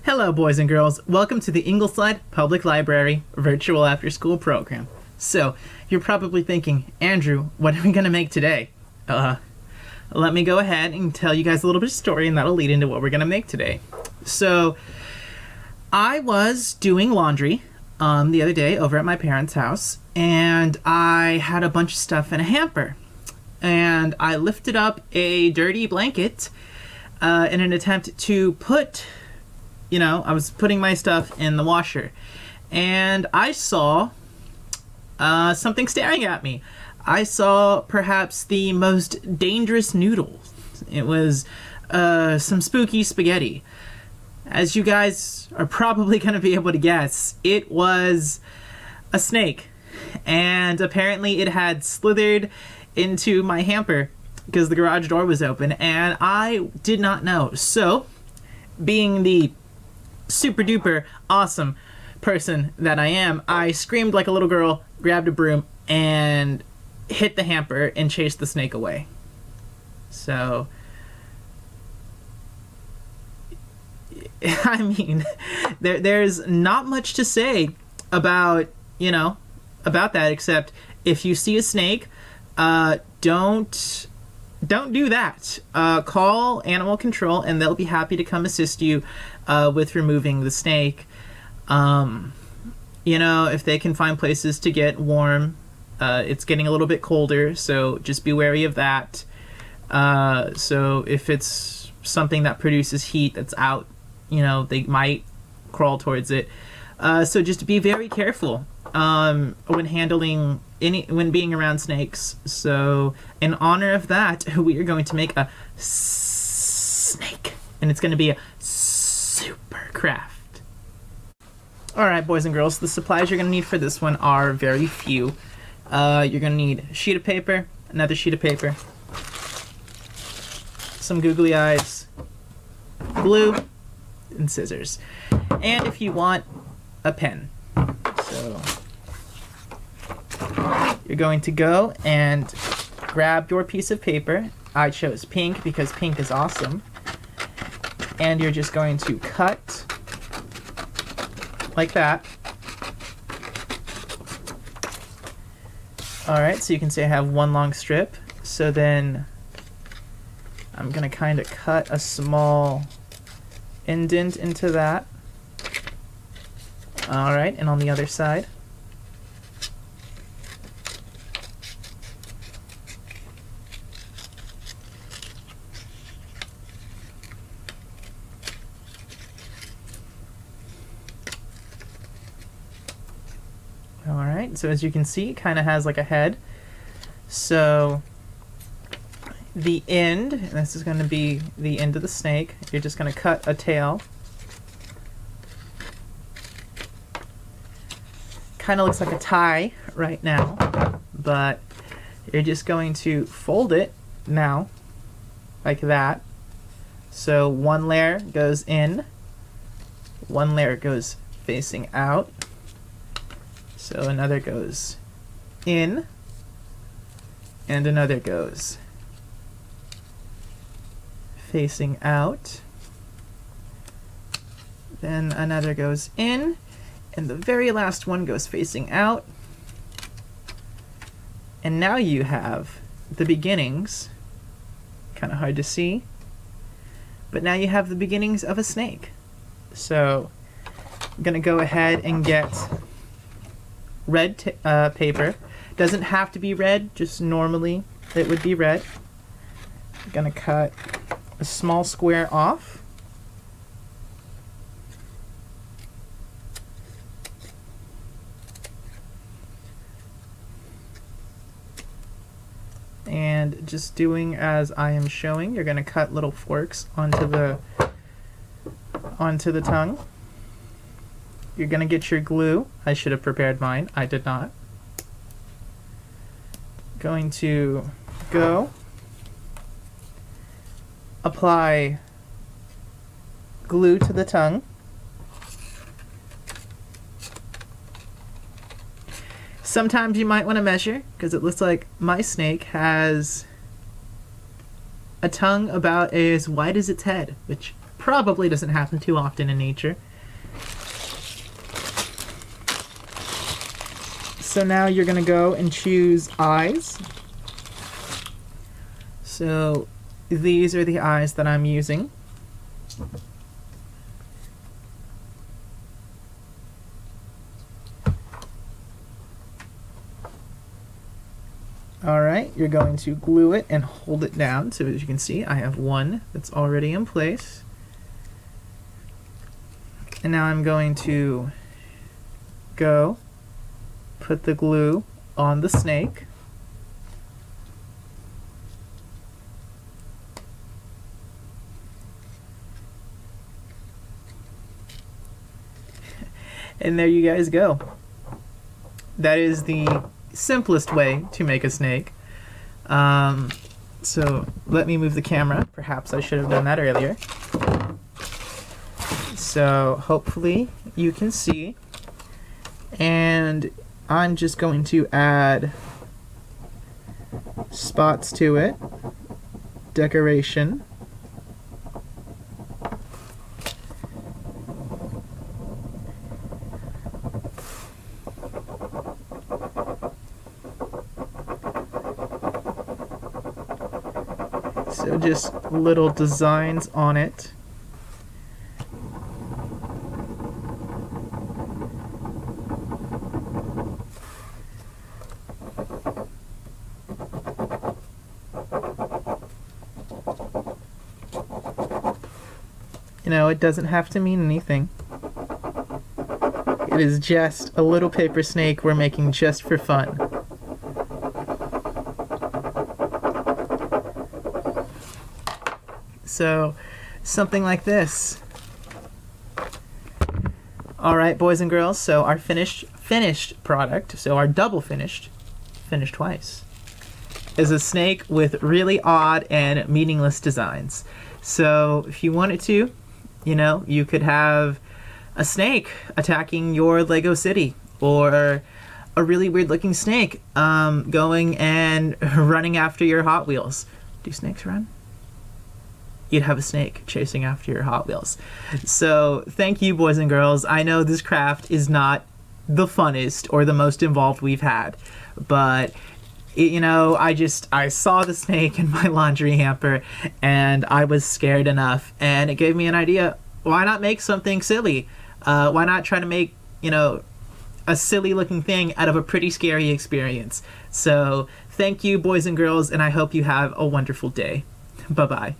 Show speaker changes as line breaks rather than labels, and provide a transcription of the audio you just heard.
Hello, boys and girls. Welcome to the Ingleside Public Library Virtual After School Program. So, you're probably thinking, Andrew, what are we going to make today? Let me go ahead and tell you guys a little bit of story, and that'll lead into what we're going to make today. So, I was doing laundry the other day over at my parents' house, and I had a bunch of stuff in a hamper. And I lifted up a dirty blanket in an attempt to put... I was putting my stuff in the washer, and I saw something staring at me. I saw perhaps the most dangerous noodle. It was some spooky spaghetti. As you guys are probably going to be able to guess, it was a snake, and apparently it had slithered into my hamper because the garage door was open, and I did not know. So, being the super duper awesome person that I am, I screamed like a little girl, grabbed a broom, and hit the hamper and chased the snake away. So, I mean, there's not much to say about that, except if you see a snake, don't do that. Call animal control and they'll be happy to come assist you with removing the snake. If they can find places to get warm. It's getting a little bit colder, so just be wary of that. So if it's something that produces heat that's out, they might crawl towards it. So just be very careful when being around snakes. So in honor of that, we are going to make a snake, and it's going to be a super craft. Alright, boys and girls, the supplies you're going to need for this one are very few. You're going to need a sheet of paper, another sheet of paper, some googly eyes, glue, and scissors. And if you want, a pen. So you're going to go and grab your piece of paper. I chose pink because pink is awesome. And you're just going to cut like that. Alright, so you can see I have one long strip. So then I'm going to kind of cut a small indent into that. Alright, and on the other side. Alright, so as you can see, it kind of has like a head. So the end, and this is going to be the end of the snake, you're just going to cut a tail. Kind of looks like a tie right now, but you're just going to fold it now like that. So one layer goes in, one layer goes facing out, so another goes in, and another goes facing out, then another goes in, and the very last one goes facing out. And now you have the beginnings, kind of hard to see, but now you have the beginnings of a snake. So I'm going to go ahead and get red paper. Doesn't have to be red, just normally it would be red. I'm going to cut a small square off. And just doing as I am showing, you're going to cut little forks onto the tongue. You're going to get your glue. I should have prepared mine. I did not. Going to go apply glue to the tongue. Sometimes you might want to measure, because it looks like my snake has a tongue about as wide as its head, which probably doesn't happen too often in nature. So now you're going to go and choose eyes. So these are the eyes that I'm using. Alright, you're going to glue it and hold it down. So as you can see, I have one that's already in place. And now I'm going to go put the glue on the snake. And there you guys go. That is the simplest way to make a snake. So let me move the camera. Perhaps I should have done that earlier. So hopefully you can see. And I'm just going to add spots to it, decoration. So just little designs on it. You know, it doesn't have to mean anything. It is just a little paper snake we're making just for fun. So, something like this. Alright, boys and girls, so our finished product, so our double finished twice, is a snake with really odd and meaningless designs. So, if you wanted to, you know, you could have a snake attacking your Lego city, or a really weird looking snake going and running after your Hot Wheels. Do snakes run? You'd have a snake chasing after your Hot Wheels. So thank you, boys and girls. I know this craft is not the funnest or the most involved we've had, but you know, I saw the snake in my laundry hamper and I was scared enough, and it gave me an idea. Why not make something silly? Why not try to make, you know, a silly looking thing out of a pretty scary experience? So thank you, boys and girls, and I hope you have a wonderful day. Bye-bye.